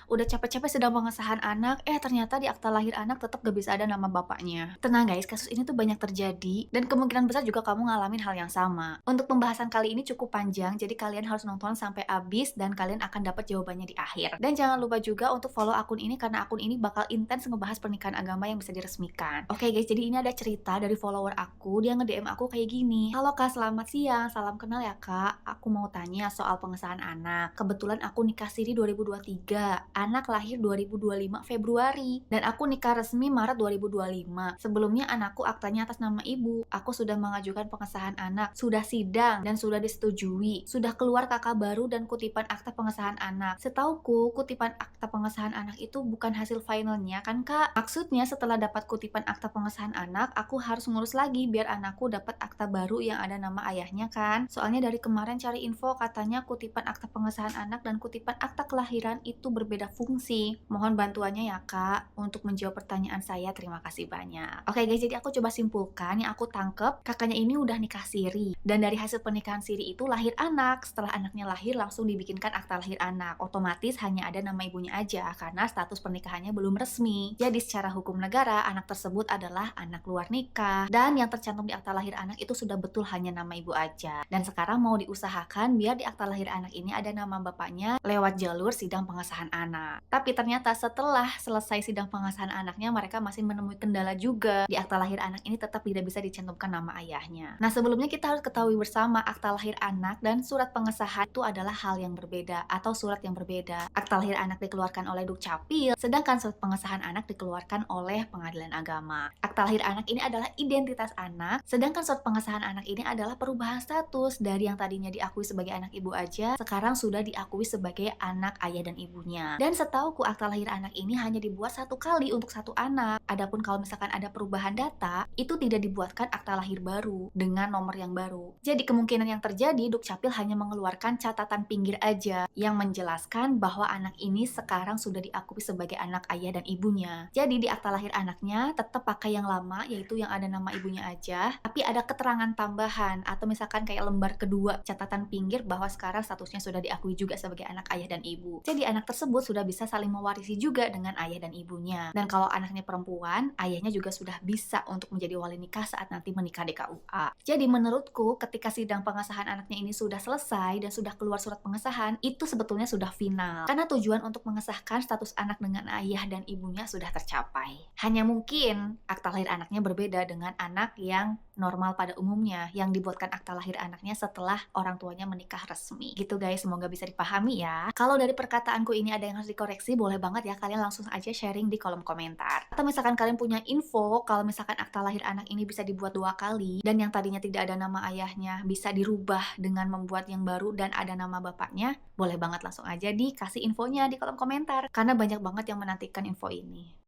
udah capek-capek sedang pengesahan anak, ternyata di akta lahir anak tetap gak bisa ada nama bapaknya. Tenang guys, kasus ini tuh banyak terjadi, dan kemungkinan besar juga kamu ngalamin hal yang sama. Untuk pembahasan kali ini cukup panjang, jadi kalian harus nonton sampai habis, dan kalian akan dapat jawabannya di akhir. Dan jangan lupa juga untuk follow akun ini, karena akun ini bakal intens ngebahas pernikahan agama yang bisa diresmikan. Oke guys, jadi ini ada cerita dari follower aku, dia nge-DM aku kayak gini. Halo kak, selamat siang, salam kenal ya kak. Aku mau tanya soal pengesahan anak. Kebetulan aku nikah siri 2023, anak lahir 2025 Februari, dan aku nikah resmi Maret 2025. Sebelumnya anakku aktanya atas nama ibu. Aku sudah mengajukan pengesahan anak, sudah sidang dan sudah disetujui. Sudah keluar kakak baru dan kutipan akta pengesahan anak. Setauku, kutipan akta pengesahan anak itu bukan hasil finalnya kan kak? Maksudnya setelah dapat kutipan akta pengesahan anak, aku harus ngurus lagi biar anakku dapat akta baru yang ada nama ayahnya kan? Soalnya dari kemarin cari info katanya kutipan akta pengesahan anak dan kutipan akta kelahiran itu berbeda fungsi. Mohon bantuannya ya kak untuk menjawab pertanyaan saya, terima kasih banyak. Oke guys, jadi aku coba simpulkan yang aku tangkep, kakaknya ini udah nikah siri, dan dari hasil pernikahan siri itu lahir anak. Setelah anaknya lahir langsung dibikinkan akta lahir anak, otomatis hanya ada nama ibunya aja karena status pernikahannya belum resmi. Jadi secara hukum negara anak tersebut adalah anak luar nikah, dan yang tercantum di akta lahir anak itu sudah betul hanya nama ibu aja. Dan sekarang mau diusahakan biar di akta lahir anak ini ada nama bapaknya lewat jalur sidang pengesahan anak. Tapi ternyata setelah selesai sidang pengesahan anaknya, mereka masih menemui kendala juga. Di akta lahir anak ini tetap tidak bisa dicantumkan nama ayahnya. Nah, sebelumnya kita harus ketahui bersama, akta lahir anak dan surat pengesahan itu adalah hal yang berbeda atau surat yang berbeda. Akta lahir anak dikeluarkan oleh Dukcapil, sedangkan surat pengesahan anak dikeluarkan oleh Pengadilan Agama. Akta lahir anak ini adalah identitas anak, sedangkan surat pengesahan anak ini adalah perubahan status dari yang tadinya diakui sebagai anak ibu aja, sekarang sudah diakui sebagai anak ayah dan ibunya. Dan setauku akta lahir anak ini hanya dibuat satu kali untuk satu anak. Adapun kalau misalkan ada perubahan data, itu tidak dibuatkan akta lahir baru dengan nomor yang baru. Jadi kemungkinan yang terjadi, Dukcapil hanya mengeluarkan catatan pinggir aja yang menjelaskan bahwa anak ini sekarang sudah diakui sebagai anak ayah dan ibunya. Jadi di akta lahir anaknya tetap pakai yang lama, yaitu yang ada nama ibunya aja, tapi ada keterangan tambahan atau misalkan kayak lembar kedua catatan pinggir bahwa sekarang statusnya sudah diakui juga sebagai anak ayah dan ibu. Jadi anak tersebut sudah bisa saling mewarisi juga dengan ayah dan ibunya. Dan kalau anaknya perempuan, ayahnya juga sudah bisa untuk menjadi wali nikah saat nanti menikah di KUA. Jadi menurutku ketika sidang pengesahan anaknya ini sudah selesai dan sudah keluar surat pengesahan, itu sebetulnya sudah final. Karena tujuan untuk mengesahkan status anak dengan ayah dan ibunya sudah tercapai. Hanya mungkin akta lahir anaknya berbeda dengan anak yang normal pada umumnya, yang dibuatkan akta lahir anaknya setelah orang tuanya menikah resmi. Gitu guys, semoga bisa dipahami ya. Kalau dari perkataanku ini ada yang harus dikoreksi, boleh banget ya kalian langsung aja sharing di kolom komentar. Atau misalkan kalian punya info kalau misalkan akta lahir anak ini bisa dibuat 2 kali, dan yang tadinya tidak ada nama ayahnya bisa dirubah dengan membuat yang baru dan ada nama bapaknya, boleh banget langsung aja dikasih infonya di kolom komentar, karena banyak banget yang menantikan info ini.